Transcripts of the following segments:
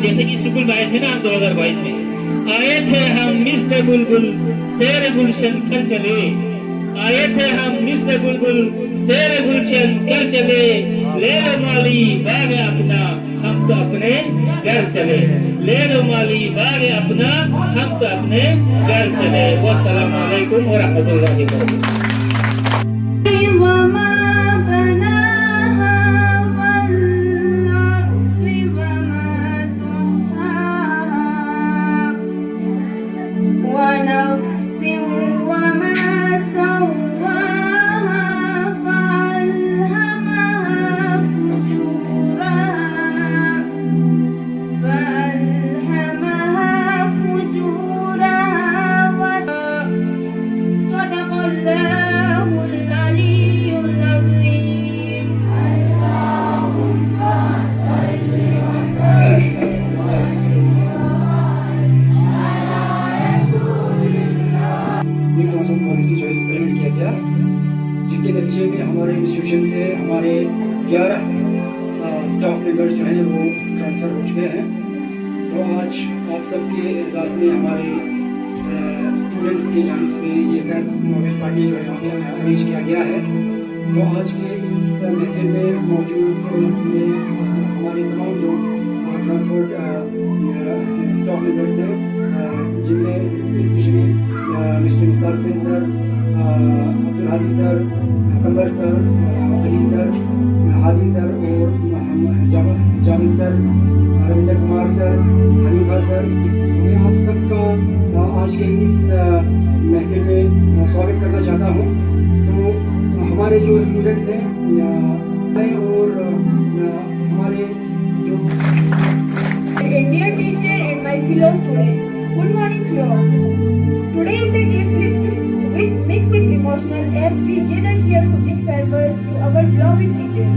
जैसे कि स्कूल में आए थे ना 2022 में, आए थे हम मिस्र बुलबुल शेर गुलशन कर चले, आए थे हम मिस्र बुलबुल शेर गुलशन कर चले, ले लो माली बाग अपना हम तो अपने घर चले, ले लो माली बाग अपना हम तो अपने घर चले। वस्सलामु अलैकुम व रहमतुल्लाहि व बरकातहू। पॉलिसी जो इम्प्लीमेंट किया गया, जिसके नतीजे में हमारे इंस्टीट्यूशन से हमारे 11 स्टाफ मेंबर्स जो हैं वो ट्रांसफ़र हो चुके हैं। तो आज आप सबके एजाज़ में हमारे स्टूडेंट्स की जानिब से ये खैर मोबाइल पार्टी जो है अरेंज किया गया है। तो आज के इस महफिल में मौजूद हमारे तमाम जो ट्रांसपोर्ट स्टाफ मेंबर्स हैं, जिनमें specially mister Nisar Hussain sir, Abdul Hadi sir, Qamar sir, Ali sir, Hadi sir और Javed sir, Ravindra Kumar sir, Hanifa sir, मैं आप सबका आज के इस महफिल में स्वागत करना चाहता हूँ। तो हमारे जो स्टूडेंट्स हैं और हमारे जो Dear teacher and my fellow students, good morning to you all. Today is a day filled with mixed emotions as we gather here to bid farewell to our beloved teachers.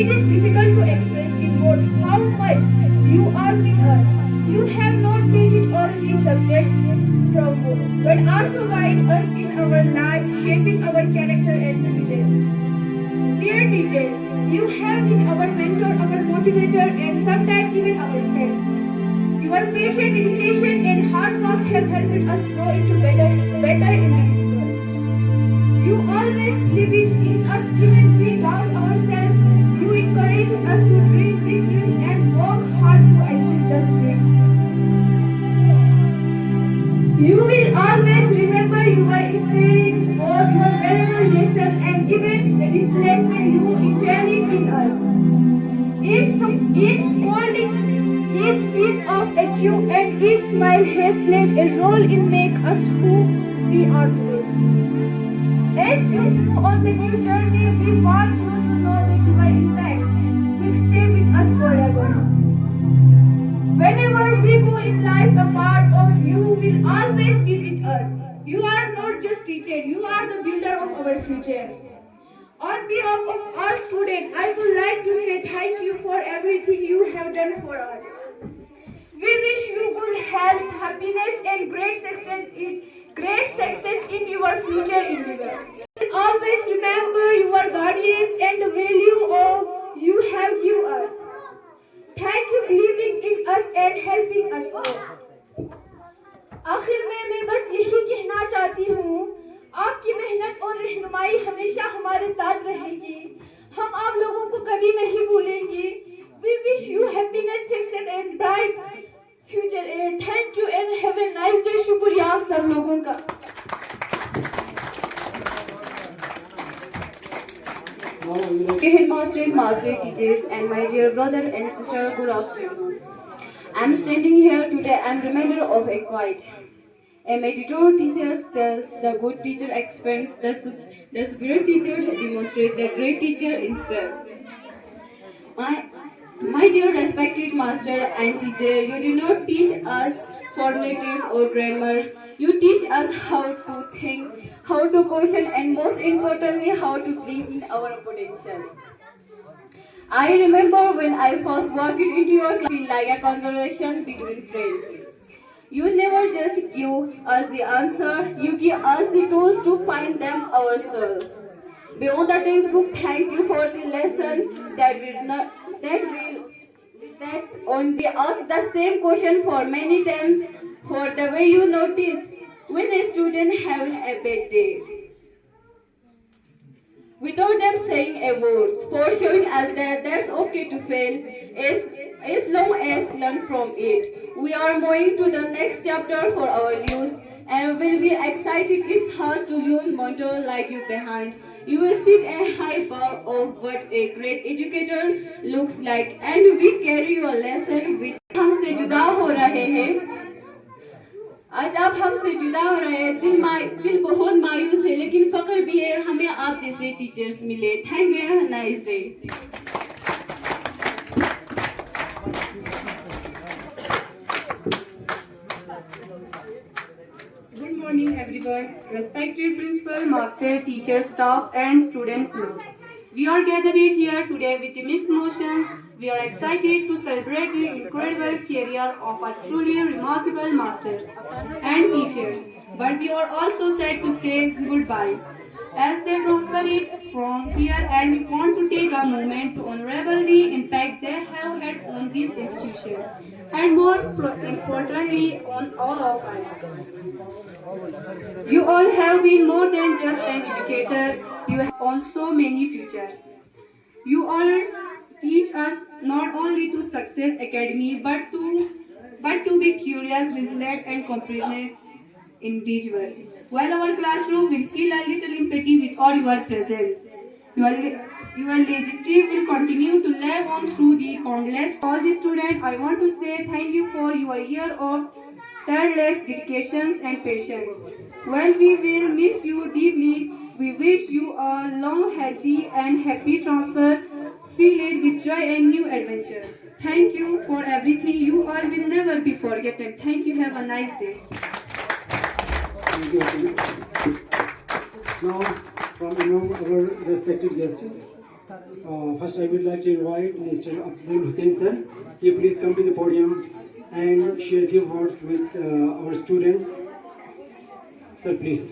It is difficult to express in words how much you are with us. You have not taught all these subjects from book, but are provide us in our lives, shaping our character and future. Dear teacher, you have been our mentor, our motivator, and sometimes even our friend. Your patient dedication and hard work have helped us grow into better individuals. You always believed in us even we doubt ourselves. You encourage us to dream big and work hard to achieve those dreams. You will always remember your experience, all your valuable lessons, and even the displacement you inject in us. Each scolding, each piece of achieve, and each smile has played a role in making us who we are today. As you move on the new journey, we want you to know that your impact will stay with us forever. Whenever we go in life, a part of you will always be with us. You are not just teacher, you are the builder of our future. On behalf of all students, I would like to say thank you for everything you have done for us. We wish you good health, happiness, and great success in your future endeavors. Always remember your guardians and the value of you have given us. Thank you for believing in us and helping us grow. आखिर में मैं बस यही कहना चाहती हूँ, आपकी मेहनत और रहनुमाई हमेशा हमारे साथ रहेगी। हम आप लोगों को कभी नहीं भूलेंगे। We wish you happiness, success and bright future. And thank you and have a nice day. शुक्रिया आप सब लोगों का। Dear headmaster, master, teachers, and my dear brother and sister, good afternoon. I am standing here today. I am reminder of a quiet. A mediator teacher tells the good teacher expands, the superior teacher demonstrates, the great teacher inspires. My dear respected master and teacher, you do not teach us formalities or grammar. You teach us how to think, how to question, and most importantly, how to believe in our potential. I remember when I first walked into your class, feel like a conversation between friends. You never just give us the answer, you give us the tools to find them ourselves. Beyond the textbook, thank you for the lesson that that only ask the same question for many times for the way you notice when a student having a bad day. Without them saying a word, for showing us that that's okay to fail as long as learn from it. We are moving to the next chapter for our youth and will be excited. It's hard to learn mentor like you behind. You will sit a high bar of what a great educator looks like and we carry your lesson with हमसे जुदा हो रहे हैं आज आप हमसे जुदा हो रहे हैं दिल बहुत मायूस है लेकिन फख्र भी है हमें आप जैसे टीचर्स मिले thank you nice day Good morning everyone, respected principal, master, teacher, staff and student flows. We are gathered here today with mixed emotions. We are excited to celebrate the incredible career of our truly remarkable masters and teachers. But we are also sad to say goodbye as they transfer it from here and we want to take a moment to honorable the impact they have had on this institution and more importantly on all of us. You all have been more than just an educator, you have also many futures. You all teach us not only to success academy but to be curious, resilient and competent individual. While our classroom will feel a little empty with all your presence, your legacy will continue to live on through the Congress. All the students, I want to say thank you for your year of tireless dedications and patience. While we will miss you deeply, we wish you a long, healthy and happy transfer filled with joy and new adventure. Thank you for everything. You all will never be forgotten. Thank you. Have a nice day. Thank you. Now, from among our respected guests, first I would like to invite Mr. Abdul Hussain sir. You please come to the podium and share a few words with our students. Sir, please.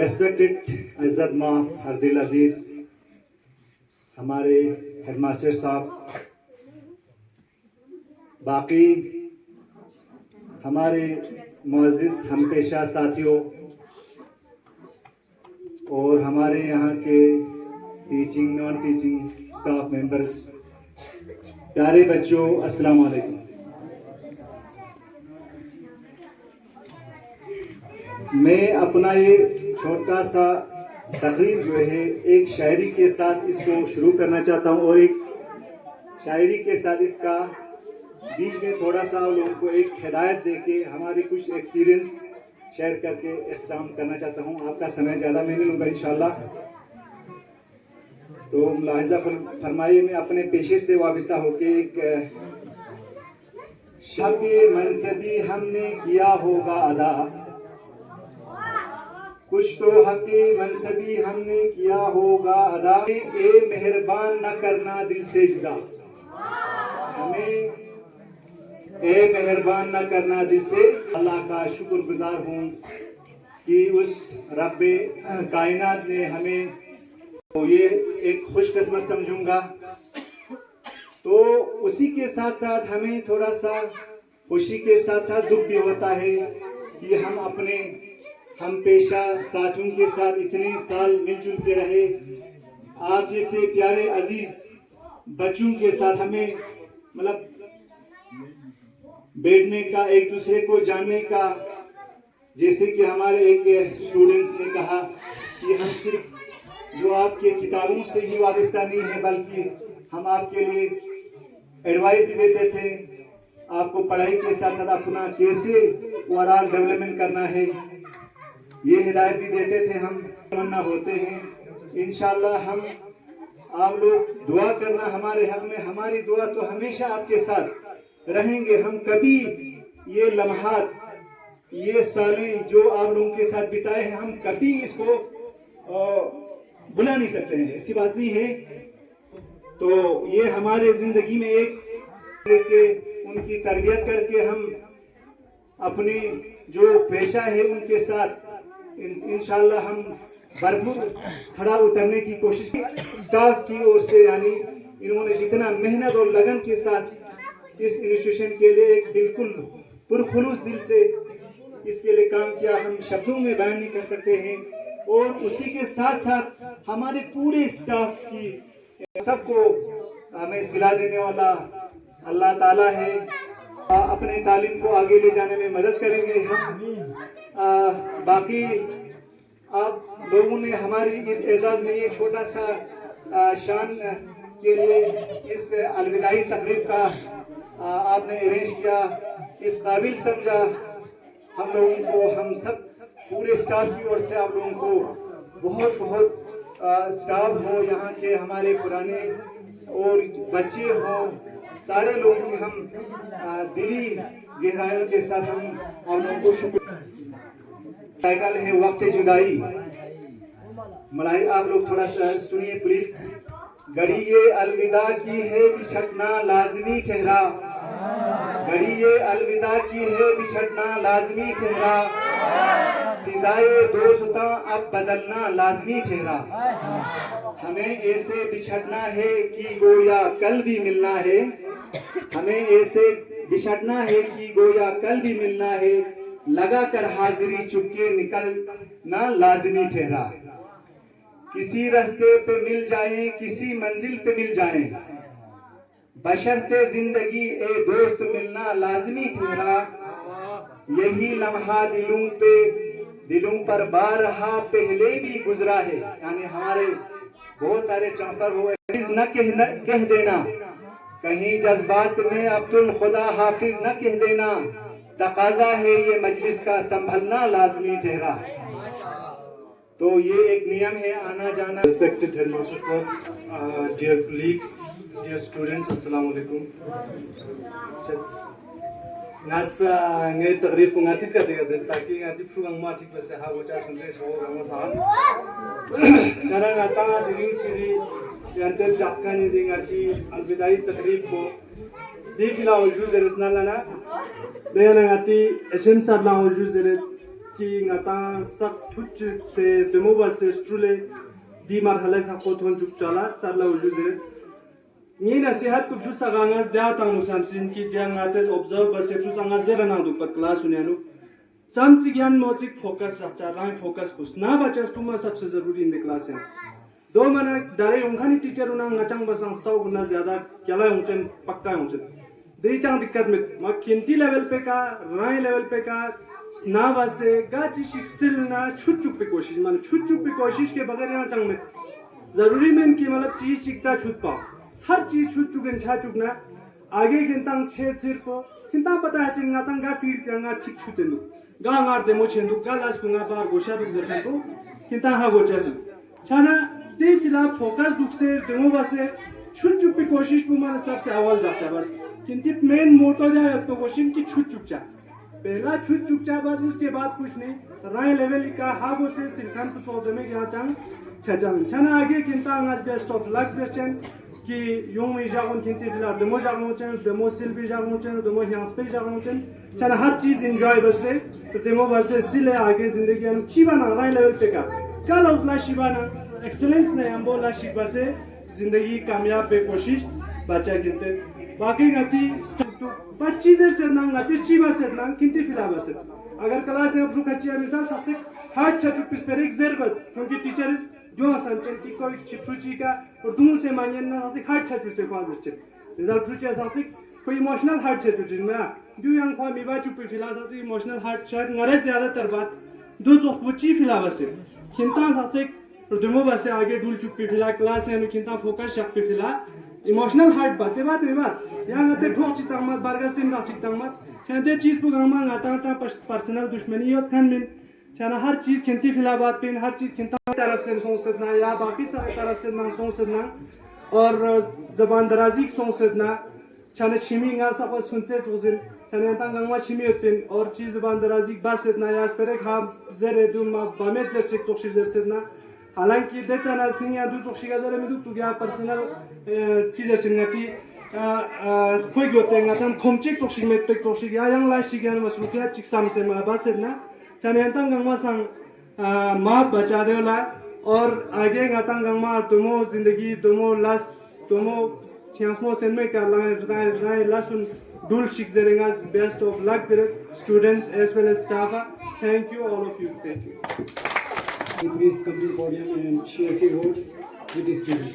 Respected इज़्ज़त माँ हरदिल अजीज हमारे headmaster साहब बाकी हमारे मुअज़्ज़िज़ हमपेशा साथियों और हमारे यहाँ के teaching non teaching staff members प्यारे बच्चों अस्सलाम वालेकुम। मैं अपना ये छोटा सा तकरीर जो है एक शायरी के साथ इसको शुरू करना चाहता हूँ और एक शायरी के साथ इसका बीच में थोड़ा सा लोगों को एक हिदायत देके हमारे कुछ एक्सपीरियंस शेयर करके इख्तिताम करना चाहता हूँ। आपका समय ज़्यादा मैं नहीं लूँगा इंशाल्लाह। तो मुलाहिज़ा फरमाइए मैं अपने पेशे से वाबस्ता होके एक शब मनसबी हमने किया होगा अदा कुछ तो हक़ मनसबी हमने किया होगा अदा ए मेहरबान न करना दिल से जुदा हमें ए मेहरबान न करना दिल से। अल्लाह का शुक्रगुजार हूँ कि उस रब्बे कायनात ने हमें तो ये एक खुशकिस्मत समझूंगा। तो उसी के साथ साथ हमें थोड़ा सा खुशी के साथ साथ दुख भी होता है कि हम अपने हम पेशा साथियों के साथ इतने साल मिलजुल के रहे। आप जैसे प्यारे अजीज बच्चों के साथ हमें मतलब बैठने का एक दूसरे को जानने का, जैसे कि हमारे एक स्टूडेंट्स ने कहा कि हम सिर्फ जो आपके किताबों से ही वाबस्ता नहीं है बल्कि हम आपके लिए एडवाइस भी देते थे, आपको पढ़ाई के साथ साथ अपना कैसे ओवरऑल डेवलपमेंट करना है ये हिदायत भी देते थे। हम तमन्ना होते हैं इंशाल्लाह हम आप लोग दुआ करना हमारे हक में, हमारी दुआ तो हमेशा आपके साथ रहेंगे। हम कभी ये लम्हात ये सालें जो आप लोगों के साथ बिताए हैं हम कभी इसको भुला नहीं सकते हैं, ऐसी बात नहीं है। तो ये हमारे जिंदगी में एक उनकी तरबियत करके हम अपने जो पेशा है उनके साथ इंशाल्लाह हम भरपूर खड़ा उतरने की कोशिश की। स्टाफ की ओर से यानी इन्होंने जितना मेहनत और लगन के साथ इस इंस्टीट्यूशन के लिए एक बिल्कुल पुरखुलूस दिल से इसके लिए काम किया, हम शब्दों में बयान नहीं कर सकते हैं। और उसी के साथ साथ हमारे पूरे स्टाफ की सबको हमें सिला देने वाला अल्लाह ताला है, अपने तालीम को आगे ले जाने में मदद करेंगे हम। बाकी आप लोगों ने हमारी इस एजाज में ये छोटा सा शान के लिए इस अलविदाई तकरीब का आपने अरेंज किया, इस काबिल समझा हम लोगों को। हम सब पूरे स्टाफ की ओर से आप लोगों को बहुत बहुत स्टाफ हो, यहाँ के हमारे पुराने और बच्चे हों, सारे लोगों की हम दिली गहराइयों के साथ हम आप लोगों को शुक्र। टाइटल है वक्त जुदाई। मलाई आप लोग थोड़ा सा सुनिए प्लीज। घड़िए अलविदा की है बिछड़ना लाजमी ठहरा, घड़िए अलविदा की है बिछड़ना लाजमी ठहरा, फिजाए दोस्ता अब बदलना लाजमी ठहरा। हमें ऐसे बिछड़ना है कि गोया कल भी मिलना है, हमें ऐसे बिछड़ना है कि गोया कल भी मिलना है, लगा कर हाजिरी चुपके निकलना लाजमी ठहरा। किसी रास्ते पे मिल जाए, किसी मंजिल पे मिल जाए, बशर्ते जिंदगी ए दोस्त मिलना लाजमी ठहरा। यही लम्हा दिलों पर बारहा पहले भी गुजरा है, यानी हमारे बहुत सारे ट्रांसफर हुए। न कह देना कहीं जज्बात में अब्दुल खुदा हाफिज न कह देना, तकाजा है ये मजलिस का संभलना लाजमी ठहरा। तो ये एक नियम है आना जाना। Respected headmaster sir, dear colleagues, dear students, assalamu alaikum. Nasa ngai taqrib ko ngatis ka tega zet taki ngati phugang ma thik se ha gocha sunse so rang sa chara ngata ding siri yante jaskani ding achi albidai taqrib ko di fila oju zeres nalana de ngati sm sar la oju zeres ki ngata sak thuch se demo ba se strule di marhala sa khoton juk chala sar la oju zeres ni nasihat ku jusa gangas da tang samsin ki jang ates observe ba se jusa ngazera na du pa class unenu samchi gyan mochik focus racha rai focus kus na bachas tuma sabse zaruri in the class hai do mana dare ungkhani teacher una ngachang ba sang sau guna zyada kyala ungchen pakka ungchen dei chang dikkat mit ma kinti level pe ka rai level pe ka sna ba se gachi shiksil na chut chup pe koshish man chut chup pe koshish के बगैर यहाँ चंग में जरूरी में कि मतलब चीज शिक्षा छूट पाओ हर चीज छूट चुके छा चुकना आगे खिंतांग छेद सिर को खिंतांग पता है चिंगा तंगा फील करना ठीक छूटे नु गा मार दे मो छेंदु गा लास पुंगा बार गोशा दुख दर को खिंतांग हा गोचा से छाना दे फिला फोकस दुख से देमो बसे छूट चुप की कोशिश पुमा सबसे अव्वल जाचा बस किंतु मेन मोटो जाए तो कोशिश की छूट चुप जा पहला छूट चुप जा बस उसके बाद कुछ नहीं राय लेवल का हा गो से सिरखान को चौदह में गया चंग छचंग छना आगे किंतांग आज बेस्ट ऑफ लक सेशन कि यूं ही जागों किंती फिला डेमो जागों चैन डेमो सिल भी जागों चैन डेमो ह्यांस पे जागों चैन चना हर चीज एंजॉय बस से तो डेमो बस से सिले आगे जिंदगी हम चिबाना राय लेवल पे का कल उतला शिबाना एक्सीलेंस ने हम बोला शिबा से जिंदगी कामयाब पे कोशिश बच्चा किंते बाकी गति तो 25 से ना गति चिबा से ना किंती फिला बस अगर क्लास में रुक अच्छी मिसाल सबसे हार्ड छ चुप पर एक जरबत क्योंकि टीचर इज जो संचन की कोई चिप्रुची का और दूर से मानियन ना सबसे हार्ड छ से कौन से रिजल्ट रुचि सबसे कोई इमोशनल हार्ड छ चुची में दु yang kwa mi ba chup फिला सबसे इमोशनल हार्ड शायद ngare ज्यादातर बात दो चोक बची फिला बस किंता सबसे दुमो बस आगे डुल चुप फिला क्लास है किंता फोकस शक पे फिला इमोशनल हार्ड बात यहाँ आते ठोक चितांग मत बारगा सिम रा चितांग मत छंदे चीज को गांग मांग आता ता पर्सनल दुश्मनी यो खान में छना हर चीज खंती फिला बात पे हर चीज खंता तरफ से सोचना या बाकी सारे तरफ से ना सोचना और जबान दराजी सोचना छने छिमी गा सब सुनसे सोजिन छने ता गांगवा छिमी होतिन और चीज जबान दराजी बात ना या स्पेरे खा जरे दु मा बमेत जर चेक चोक्षी जर ना हालांकि दे चैनल सिंह या दु चोक्षी का जरे में दु गया पर्सनल चीज चिंगती khoi gyo te nga tam khomchik tok shik met pek tok shik ya yang la shik yan masrutia chik sam se ma ba se na tan yan tam gangma sang ma bacha de la और आगे गाता गंगमा तुमो जिंदगी तुमो लास तुमो chance sen me ka la lasun dul shik zerengas best of luck students as well as staff. Thank you all of you. Thank you. Please come to the podium and share a few words with the students.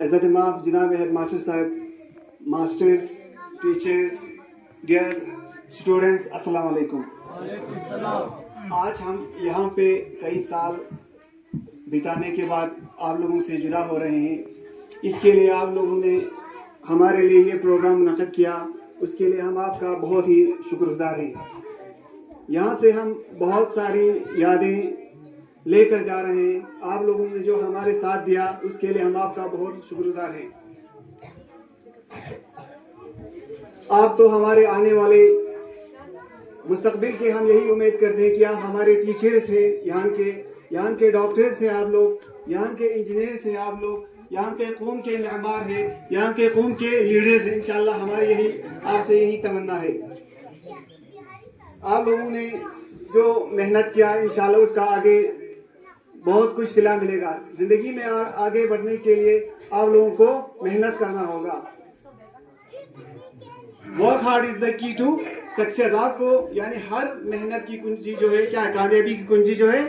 इज़्ज़त माफ़ जनाब head master साहब, masters, teachers, dear students, अस्सलाम वालेकुम। आज हम यहाँ पे कई साल बिताने के बाद आप लोगों से जुदा हो रहे हैं। इसके लिए आप लोगों ने हमारे लिए ये प्रोग्राम मुनक़्क़िद किया, उसके लिए हम आपका बहुत ही शुक्रगुज़ार हैं। यहाँ से हम बहुत सारी यादें लेकर जा रहे हैं। आप लोगों ने जो हमारे साथ दिया उसके लिए हम आपका बहुत शुक्रगुज़ार हैं। आप तो हमारे आने वाले मुस्तकबिल के हम यही उम्मीद करते हैं कि आप हमारे टीचर्स हैं, यहाँ के डॉक्टर्स हैं, आप लोग यहाँ के इंजीनियर्स हैं, आप लोग यहाँ के कौम के मेहमान हैं, यहाँ के कौम के लीडर्स हैं। इंशाल्लाह हमारी यही आपसे यही तमन्ना है। आप लोगों ने जो मेहनत किया इंशाल्लाह उसका आगे बहुत कुछ सिला मिलेगा। जिंदगी में आगे बढ़ने के लिए आप लोगों को मेहनत करना होगा। Work hard is the key to success. आपको यानी हर मेहनत की कुंजी जो है क्या है, कामयाबी की कुंजी जो है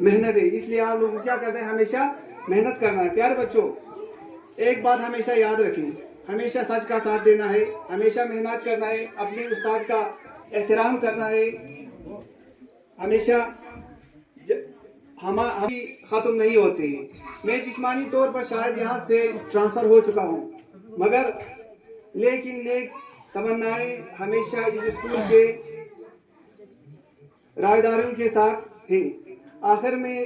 मेहनत है। इसलिए आप लोग क्या करते हैं, हमेशा मेहनत करना है। प्यारे बच्चों, एक बात हमेशा याद रखें, हमेशा सच का साथ देना है, हमेशा मेहनत करना है, अपने उस्ताद का एहतराम करना है। हमेशा हम ख़त्म नहीं होते हैं। मैं जिस्मानी तौर पर शायद यहाँ से ट्रांसफ़र हो चुका हूँ, मगर लेकिन नेक तमन्नाएं हमेशा इस स्कूल के रायदारों के साथ हैं। आखिर में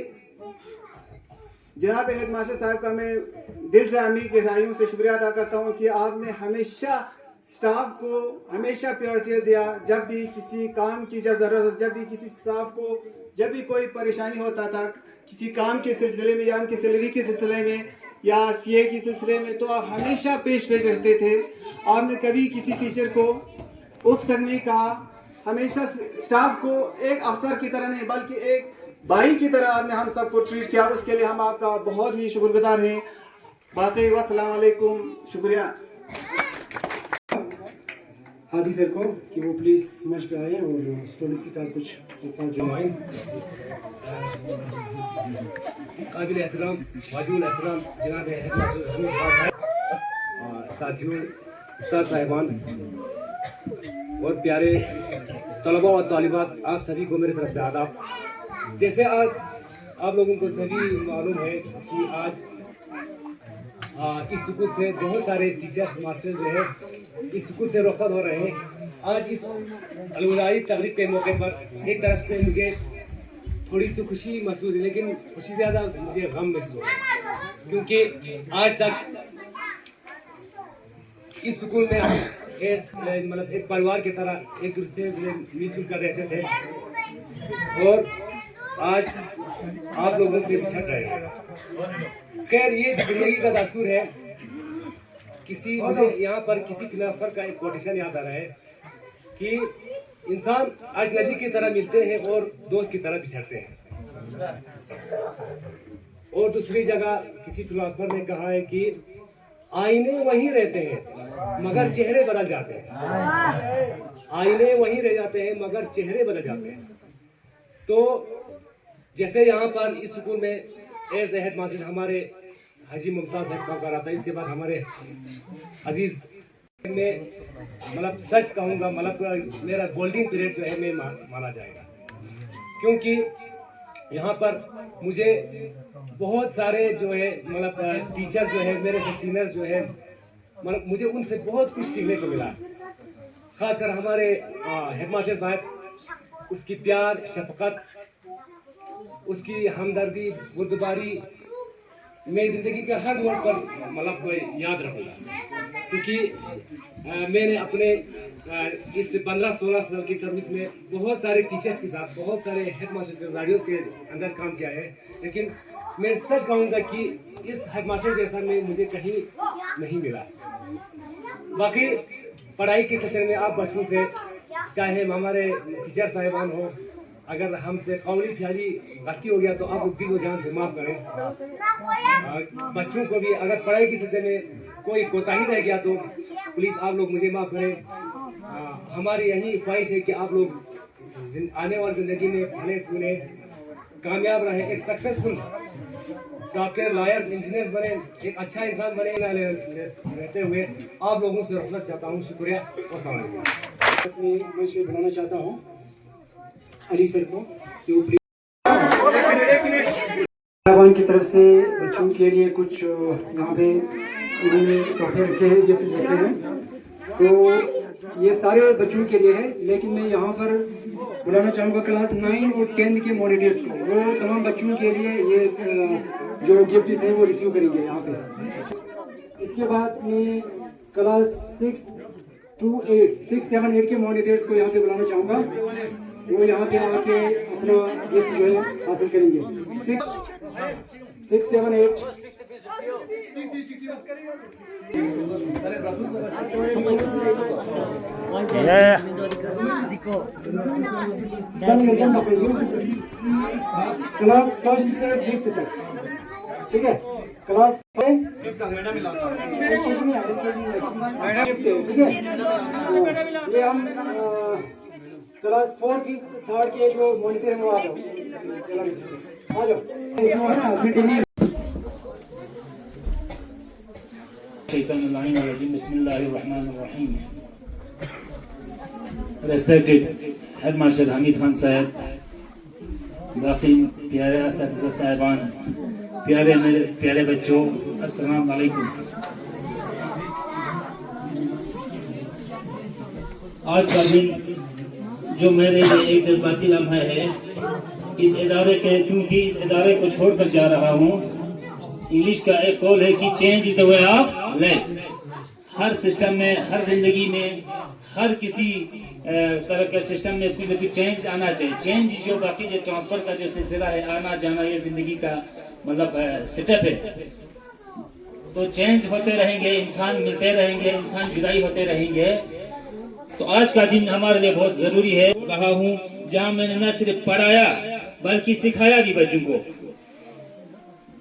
जनाब हेड मास्टर साहब का मैं दिल से अमीर गहराइयों से शुक्रिया अदा करता हूँ कि आपने हमेशा स्टाफ को हमेशा प्रायोरिटी दिया। जब भी किसी काम की ज़रूरत, जब भी किसी स्टाफ को जब भी कोई परेशानी होता था किसी काम के सिलसिले में या उनकी सैलरी के सिलसिले में या सीए के सिलसिले में, तो आप हमेशा पेश रहते थे। आपने कभी किसी टीचर को उफ तक नहीं कहा। हमेशा स्टाफ को एक अफसर की तरह नहीं बल्कि एक भाई की तरह आपने हम सबको ट्रीट किया। उसके लिए हम आपका बहुत ही शुक्रगुजार हैं। बाकी अस्सलाम वालेकुम, शुक्रिया। हादी सर को कि वो प्लीज मंच पे आए और स्टूडेंट्स के साथ कुछ अल्फाज जुड़वाएं। काबिल एहतराम वाजिबुल एहतराम जनाब हेड मास्टर हमीद खान साहब और साथियों उस्ताद साहिबान और प्यारे तलबा और तालिबात, आप सभी को मेरी तरफ से आदाब। जैसे आज आप लोगों को सभी मालूम है कि आज इस स्कूल से बहुत सारे टीचर्स मास्टर्स जो है इस स्कूल से रुखसत हो रहे हैं। आज इस अलविदाई तकरीब के मौके पर एक तरफ से मुझे थोड़ी सी खुशी महसूस हुई, लेकिन खुशी से ज़्यादा मुझे गम महसूस हुआ, क्योंकि आज तक इस स्कूल में हम मतलब एक परिवार की तरह एक दूसरे से मिलजुल कर रहते थे और आज आप लोगों से बिछड़ रहे हैं। खैर, ये जिंदगी का दस्तूर है। मुझे यहाँ पर किसी फिलोसोफर का एक कोटेशन याद आ रहा है कि इंसान अजनबी की तरह मिलते हैं और दोस्त की तरह बिछड़ते हैं। और दूसरी जगह किसी फिलोसोफर ने कहा है कि आईने वहीं रहते हैं मगर चेहरे बदल जाते हैं। आईने वहीं रह जाते हैं मगर चेहरे बदल जाते हैं। तो जैसे यहाँ पर इस स्कूल में एज हेड मास्टर हमारे हाजी मुमताज साहब काम कर रहा था, इसके बाद हमारे अजीज में मतलब सच कहूँगा मतलब मेरा गोल्डन पीरियड जो है मैं माना जाएगा, क्योंकि यहाँ पर मुझे बहुत सारे जो है मतलब टीचर जो है मेरे से सीनियर जो है मतलब मुझे उनसे बहुत कुछ सीखने को मिला। खासकर हमारे हेड मास्टर साहब, उसकी प्यार शफकत, उसकी हमदर्दी बुर्दबारी मैं जिंदगी के हर मोड़ पर मतलब को याद रखूंगा, क्योंकि मैंने अपने इस 15-16 साल की सर्विस में बहुत सारे टीचर्स के साथ, बहुत सारे हेडमास्टर गाड़ियों के अंदर काम किया है, लेकिन मैं सच कहूँगा कि इस हेडमास्टर जैसा मैं मुझे कहीं नहीं मिला। बाकी पढ़ाई के क्षेत्र में आप बच्चों से, चाहे हमारे टीचर साहिबान हो, अगर हमसे कौली ख्याली गलती हो गया तो आप दिल व जान से माफ़ करें। बच्चों को भी अगर पढ़ाई के क्षेत्र में कोई कोताही रह गया तो प्लीज़ आप लोग मुझे माफ़ करें। हमारी यही ख्वाहिश है कि आप लोग आने वाली ज़िंदगी में फले फूले कामयाब रहे, एक सक्सेसफुल डॉक्टर, लॉयर, इंजीनियर बने, एक अच्छा इंसान बने। रहते हुए आप लोगों से रुखसत चाहता हूँ। शुक्रिया। अपनी मंच पे बुलाना चाहता हूँ अली सर को, जो साहिबान की तरफ से बच्चों के लिए कुछ यहाँ पे उन्होंने तोहफे रखे हैं, गिफ्ट रखे हैं। तो ये सारे बच्चों के लिए है, लेकिन मैं यहाँ पर बुलाना चाहूँगा क्लास 9 और 10 के मॉनिटर्स को। वो तमाम बच्चों के लिए ये जो गिफ्ट है वो रिसीव करेंगे यहाँ पे। इसके बाद मैं क्लास 6 to 7 8 के मॉनिटर्स को यहाँ पे बुलाना चाहूँगा। वो यहाँ पे आके अपना गिफ्ट जो है हासिल करेंगे। 6 7 8 क्लास फर्स्ट से फिफ्थ तक, ठीक है। क्लास ठीक है। ये हम क्लास 4 की 3rd के जो मॉनिटर है वो आ जाओ। बिस्मिल्लाहिर्रहमानिर्रहीम। Respected Headmaster Hamid Khan साहब, बाकी प्यारे असातिज़ा साहिबान, प्यारे मेरे प्यारे बच्चों, अस्सलाम वालेकुम। आज का दिन जो मेरे लिए एक जज्बाती लम्हा है, इस इदारे के, क्योंकि इस इदारे को छोड़कर जा रहा हूँ। इंग्लिश का एक कॉल है कि change is the way of life. Her system में, हर जिंदगी में, हर किसी तरह के सिस्टम में कुछ न कुछ चेंज आना चाहिए। चेंज जो बाकी जो ट्रांसफर का जो सिलसिला है, आना जाना, ये जिंदगी का मतलब सेटअप है। तो चेंज होते रहेंगे, इंसान मिलते रहेंगे, इंसान जुदाई होते रहेंगे। तो आज का दिन हमारे लिए बहुत जरूरी है। रहा हूँ जहाँ मैंने न सिर्फ पढ़ाया बल्कि सिखाया भी बच्चों को,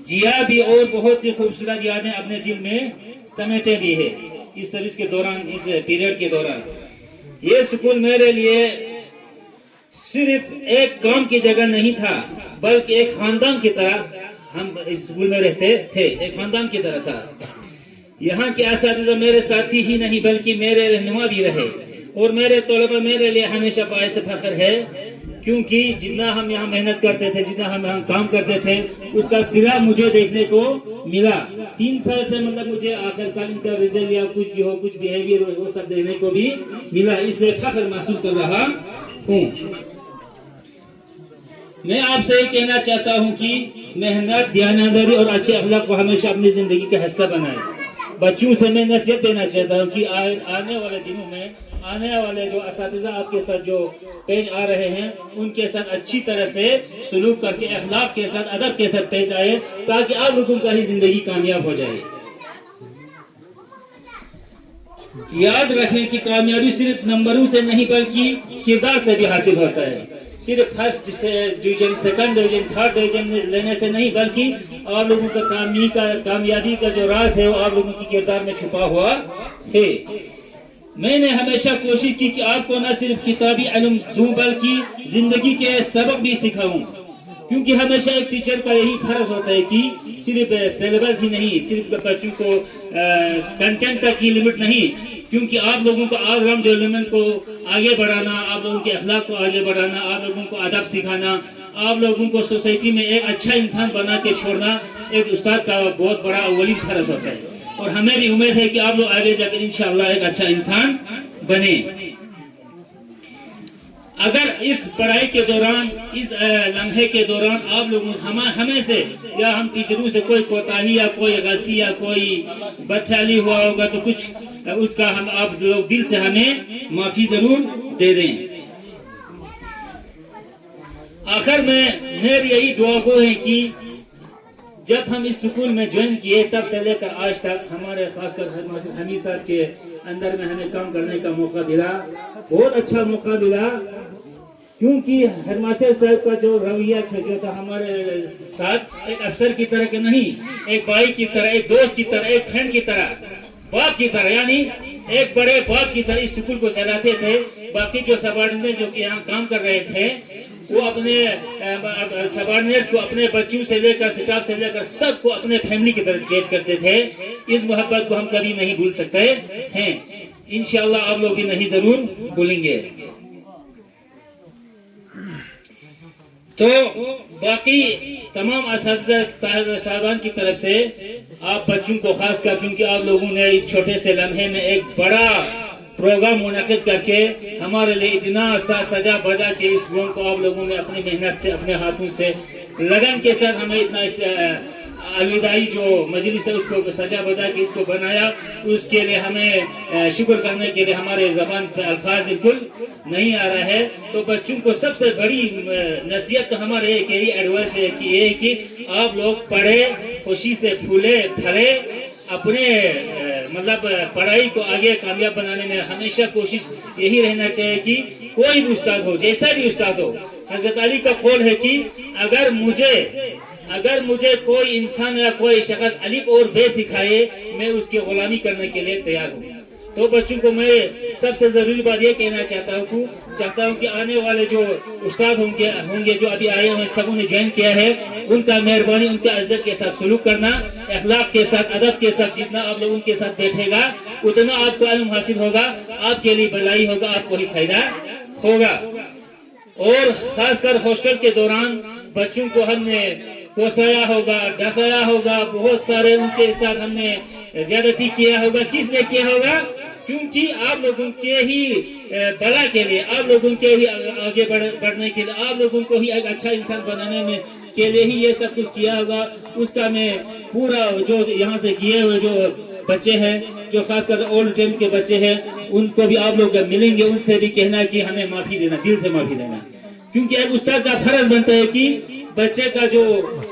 जिया भी, और बहुत सी खूबसूरत यादें अपने दिल में समेटे भी है इस सर्विस के दौरान, इस पीरियड के दौरान। ये स्कूल मेरे लिए सिर्फ एक काम की जगह नहीं था, बल्कि एक खानदान की तरह हम इस स्कूल में रहते थे, एक खानदान की तरह था। यहाँ के असातिज़ा मेरे साथी ही नहीं बल्कि मेरे रहनुमा भी रहे, और मेरे तलबा मेरे लिए हमेशा बाइस फख्र है, क्योंकि जितना हम यहाँ मेहनत करते थे, जितना हम यहाँ काम करते थे, उसका सिरा मुझे देखने को मिला। 3 साल से मतलब मुझे आखिरकार इनका रिजल्ट या कुछ भी हो, कुछ बिहेवियर हो, वो सब देखने को भी मिला। इसलिए फख्र महसूस कर रहा हूँ। मैं आपसे ये कहना चाहता हूँ कि मेहनत, दयानतदारी और अच्छे अखलाक को हमेशा अपनी जिंदगी का हिस्सा बनाए। बच्चों से मैं नसीहत देना चाहता हूँ कि आने वाले दिनों में आने वाले जो असातिज़ा आपके साथ जो पेश आ रहे हैं, उनके साथ अच्छी तरह से सलूक करके, अखलाक के साथ, अदब के साथ पेश आए, ताकि आप लोगों का ही जिंदगी कामयाब हो जाए। याद रखें कि कामयाबी सिर्फ नंबरों से नहीं बल्कि किरदार से भी हासिल होता है। सिर्फ first division, second division, third division लेने से नहीं, बल्कि आप लोगों का कामयाबी का जो राज है वो आप लोगों की किरदार में छुपा हुआ है। मैंने हमेशा कोशिश की कि आपको न सिर्फ किताबी इल्म दूं बल्कि जिंदगी के सबक भी सिखाऊं, क्योंकि हमेशा एक टीचर का यही फर्ज होता है कि सिर्फ सिलेबस ही नहीं, सिर्फ बच्चों को कंटेंट तक की लिमिट नहीं, क्योंकि आप लोगों को ऑलराउंड डेवलपमेंट को आगे बढ़ाना, आप लोगों के अखलाक को आगे बढ़ाना, आप लोगों को अदब सिखाना, आप लोगों को सोसाइटी में एक अच्छा इंसान बना के छोड़ना एक उस्ताद का बहुत बड़ा अव्वली फर्ज होता है। और हमें भी उम्मीद है कि आप लोग आगे जाकर इंशाअल्लाह एक अच्छा इंसान बने। अगर इस पढ़ाई के दौरान, इस लम्हे के दौरान आप लोग हमें से या हम टीचरों से कोई कोताही या कोई गलती या कोई बदख्याली हुआ होगा तो कुछ उसका हम आप लोग दिल से हमें माफी जरूर दे दें। आखिर में मेरी यही दुआ को है कि जब हम इस स्कूल में ज्वाइन किए तब से लेकर आज तक हमारे खासकर हमीद साहब के अंदर में हमें काम करने का मौका मिला, बहुत अच्छा मौका मिला। क्योंकि हेडमास्टर साहब का जो रवैया जो था हमारे साथ एक अफसर की तरह के नहीं, एक भाई की तरह, एक दोस्त की तरह, एक फ्रेंड की तरह, बाप की तरह, यानी एक बड़े बाप की तरह इस स्कूल को चलाते थे। बाकी जो सबॉर्डिनेट जो कि यहाँ काम कर रहे थे वो अपने सबॉर्डिनेट्स को अपने बच्चों से लेकर स्टाफ से लेकर सबको अपने फैमिली की तरह ट्रीट करते थे। इस मोहब्बत को हम कभी नहीं भूल सकते हैं। इंशाअल्लाह आप लोग भी नहीं जरूर भूलेंगे। तो बाकी तमाम असातिज़ा साहिबान की तरफ से आप बच्चों को खास कर, क्योंकि आप लोगों ने इस छोटे से लम्हे में एक बड़ा प्रोग्राम मुनक़िद करके हमारे लिए इतना सजा बजा के इस प्रोग्राम को आप लोगों ने अपनी मेहनत से, अपने हाथों से, लगन के साथ हमें इतना अलविदाई जो मजलिस है उसको सजा बजा के इसको बनाया, उसके लिए हमें शुक्र करने के लिए हमारे ज़बान पे अल्फाज बिल्कुल नहीं आ रहा है। तो बच्चों को सबसे बड़ी नसीहत तो हमारे यही एडवाइस है कि ये कि आप लोग पढ़े, खुशी से फूले फले, अपने मतलब पढ़ाई को आगे कामयाब बनाने में हमेशा कोशिश यही रहना चाहिए कि कोई भी उस्ताद हो, जैसा भी उस्ताद हो, हजरत अली का कौल है कि अगर मुझे कोई इंसान या कोई शख्स अलिफ और बे सिखाए मैं उसकी गुलामी करने के लिए तैयार हूँ। तो बच्चों को मैं सबसे जरूरी बात ये कहना चाहता हूँ कि आने वाले जो उस्ताद होंगे जो अभी आए हुए सबों ने ज्वाइन किया है, उनका मेहरबानी, उनका इज्जत के साथ सलूक करना, अखलाक के साथ, अदब के साथ, जितना आप लोग उनके साथ बैठेगा उतना आपको इल्म हासिल होगा, आपके लिए भलाई होगा, आपको ही फायदा होगा। और खासकर हॉस्टल के दौरान बच्चों को हमने कोसाया होगा, डसाया होगा, बहुत सारे उनके साथ हमने ज्यादती किया होगा। किसने किया होगा? क्योंकि आप लोगों के ही भला के लिए, आप लोगों के ही आगे बढ़ने के लिए, आप लोगों को ही एक अच्छा इंसान बनाने में के लिए ही ये सब कुछ किया होगा। उसका मैं पूरा जो यहाँ से किए हुए जो बच्चे हैं, जो खासकर ओल्ड टेंथ के बच्चे हैं, उनको भी आप लोग मिलेंगे, उनसे भी कहना कि हमें माफी देना, दिल से माफी देना। क्योंकि एक उस्ताद का फर्ज बनता है कि बच्चे का जो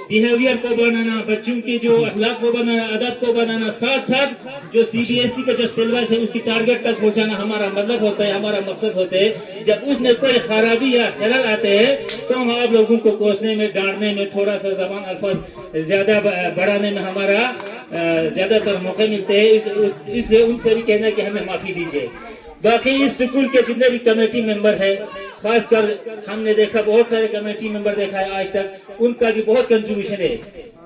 बिहेवियर को बनाना, बच्चों की जो अखलाक को बनाना, अदब को बनाना, साथ साथ जो CBSE का जो सिलेबस है उसकी टारगेट तक पहुंचाना हमारा मतलब होता है, हमारा मकसद होता है। जब उसमें कोई खराबी या खलल आते हैं तो हम आप लोगों को कोसने में, डांटने में, थोड़ा सा जबान अल्फाज ज्यादा बढ़ाने में हमारा ज्यादातर मौके मिलते हैं। इसलिए उनसे भी कहना कि हमें माफी दीजिए। बाकी इस स्कूल के जितने भी कमेटी मेंबर है, खासकर हमने देखा बहुत सारे कमेटी मेंबर देखा है आज तक, उनका भी बहुत कंट्रीब्यूशन है।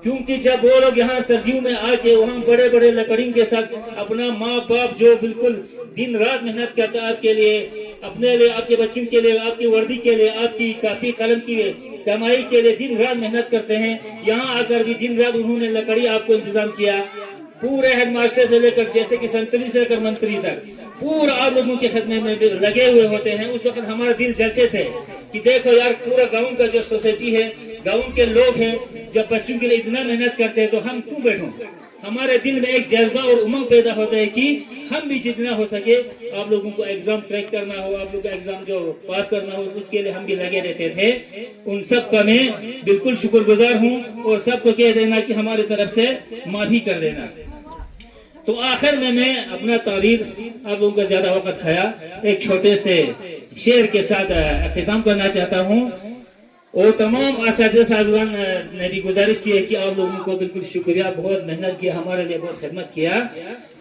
क्योंकि जब वो लोग यहाँ सर्दियों में आके वहाँ बड़े बड़े लकड़ियों के साथ अपना माँ बाप जो बिल्कुल दिन रात मेहनत करता है आपके लिए, अपने लिए, आपके बच्चों के लिए, आपकी वर्दी के लिए, आपकी कापी कलम की कमाई के लिए दिन रात मेहनत करते हैं। यहाँ आकर भी दिन रात उन्होंने लकड़ी आपको इंतजाम किया। पूरे हेडमास्टर से लेकर जैसे कि संतरी से लेकर मंत्री तक पूरा आप लोगों के खिदमत में लगे हुए होते हैं। उस वक्त हमारा दिल जलते थे कि देखो यार, पूरा गांव का जो सोसाइटी है, गांव के लोग हैं, जब बच्चों के लिए इतना मेहनत करते हैं तो हम क्यों बैठों। हमारे दिल में एक जज्बा और उमंग पैदा होता है कि हम भी जितना हो सके आप लोगों को एग्जाम ट्रैक करना हो, आप लोगों को एग्जाम जो पास करना हो, उसके लिए हम भी लगे रहते थे। उन सब का मैं बिल्कुल शुक्रगुजार हूँ और सबको कह देना कि हमारी तरफ से माफी कर देना। तो आखिर में मैं अपना तारीफ, आप लोगों का ज्यादा वक्त खाया, एक छोटे से शेर के साथ अख्तिताम करना चाहता हूँ। और तमाम असातिज़ा साहिबान ने भी गुजारिश की है कि आप लोगों को बिल्कुल शुक्रिया, बहुत मेहनत किया, हमारे लिए बहुत खिदमत किया,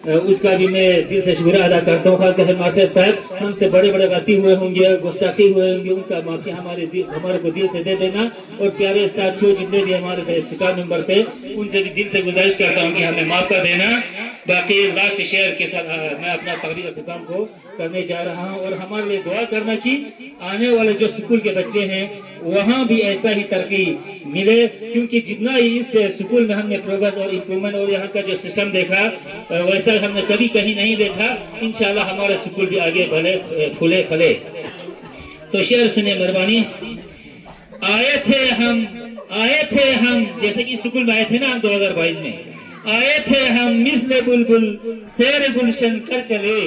उसका भी मैं दिल से शुक्रिया अदा करता हूँ। खासकर हेडमास्टर साहब, हमसे बड़े बड़े गलती हुए होंगे, गुस्ताखी हुए होंगे, उनका माफी हमारे को दिल से दे देना। और प्यारे साथियों जितने भी हमारे स्टाफ मेंबर्स है, उनसे भी दिल से गुजारिश करता हूँ कि हमें माफ कर देना। बाकी लास्ट शेयर के साथ मैं अपना तकरीर अख्तिताम को करने जा रहा हूँ। और हमारे लिए दुआ करना कि आने वाले जो स्कूल के बच्चे हैं वहाँ भी ऐसा ही तरक्की मिले, क्योंकि जितना ही इस स्कूल में हमने प्रोग्रेस और इम्प्रूवमेंट और यहाँ का जो सिस्टम देखा वैसा हमने कभी कहीं नहीं देखा। इंशाल्लाह हमारा स्कूल भी आगे भले फूले फले। तो शेर सुने मेहरबानी। आए थे हम जैसे कि स्कूल में आए थे ना 2022 में, आए थे हम मिस्ल बुलबुल शेर गुलशन कर चले,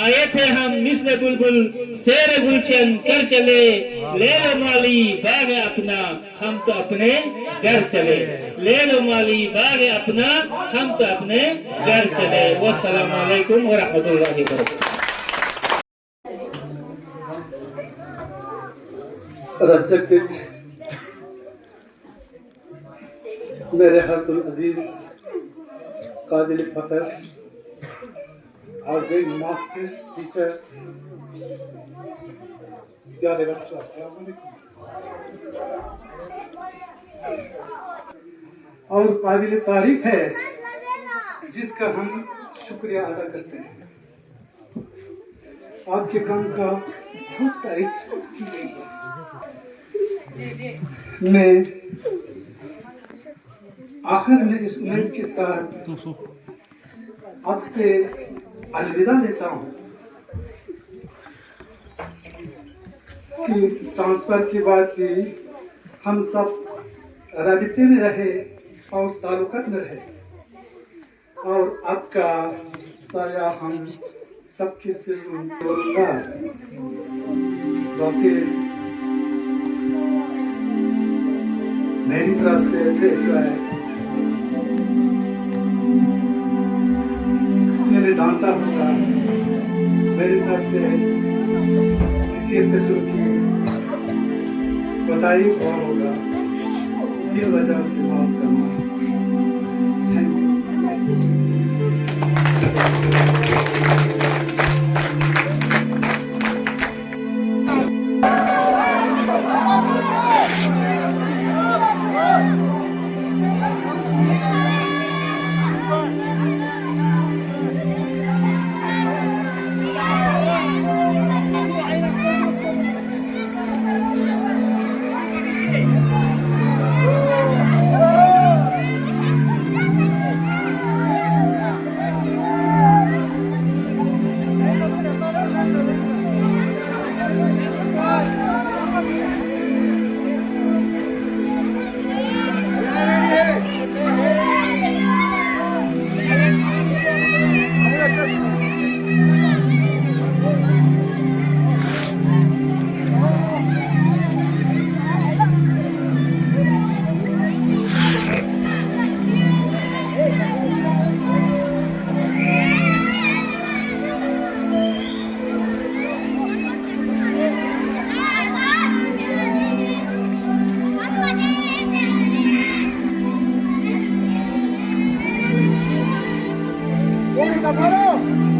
आए थे हम मिस्ल बुलबुल शेर गुलशन कर चले, ले लो माली बाग अपना हम तो अपने घर चले, ले लो माली बाग अपना हम तो अपने घर चले। वस्सलामु अलैकुम व रहमतुल्लाहि व बरकातहू। Respected मेरे हर्दुल अजीज काबिल फखर our great masters, teachers, प्यारे बच्चों, अस्सलाम वालेकुम। और काबिल तारीफ है जिसका हम शुक्रिया अदा करते हैं। आपके काम का बहुत तारीफ की गई है। मैं आखिर में इस उम्मीद के साथ आपसे अलविदा लेता हूँ कि ट्रांसफर के बाद भी हम सब राबिते में रहे और ताल्लुकात में रहे और आपका साया हम सबके सिर बाकी मेरी तरफ से ऐसे जो है मैंने डांटा होगा, मेरी तरफ से किसी कसूर की बताई हुआ होगा, दिल वजह से माफ करना। Thank you.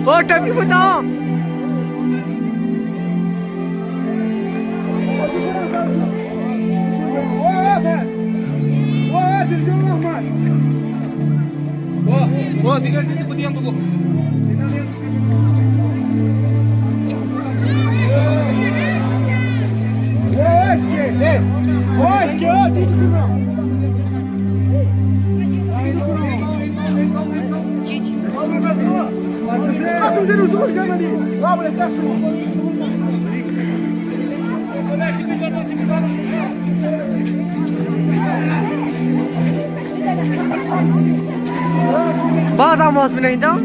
फोटो भी बताओ। वो tinggal di sini yang tunggu. Vamos menina então.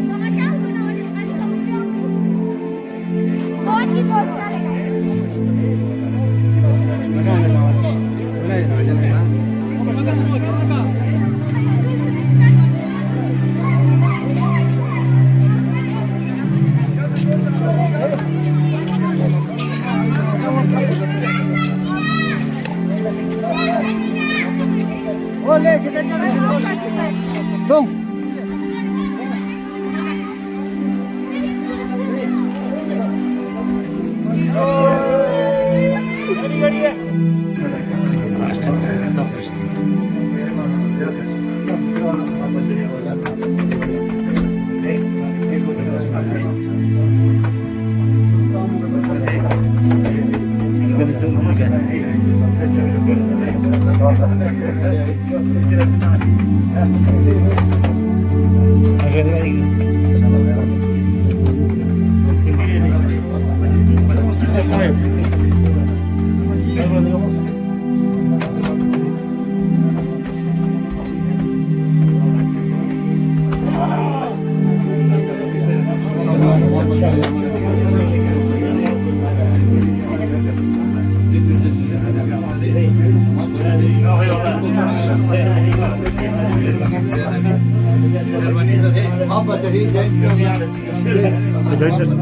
Oleh, kita cari dong. Gracias.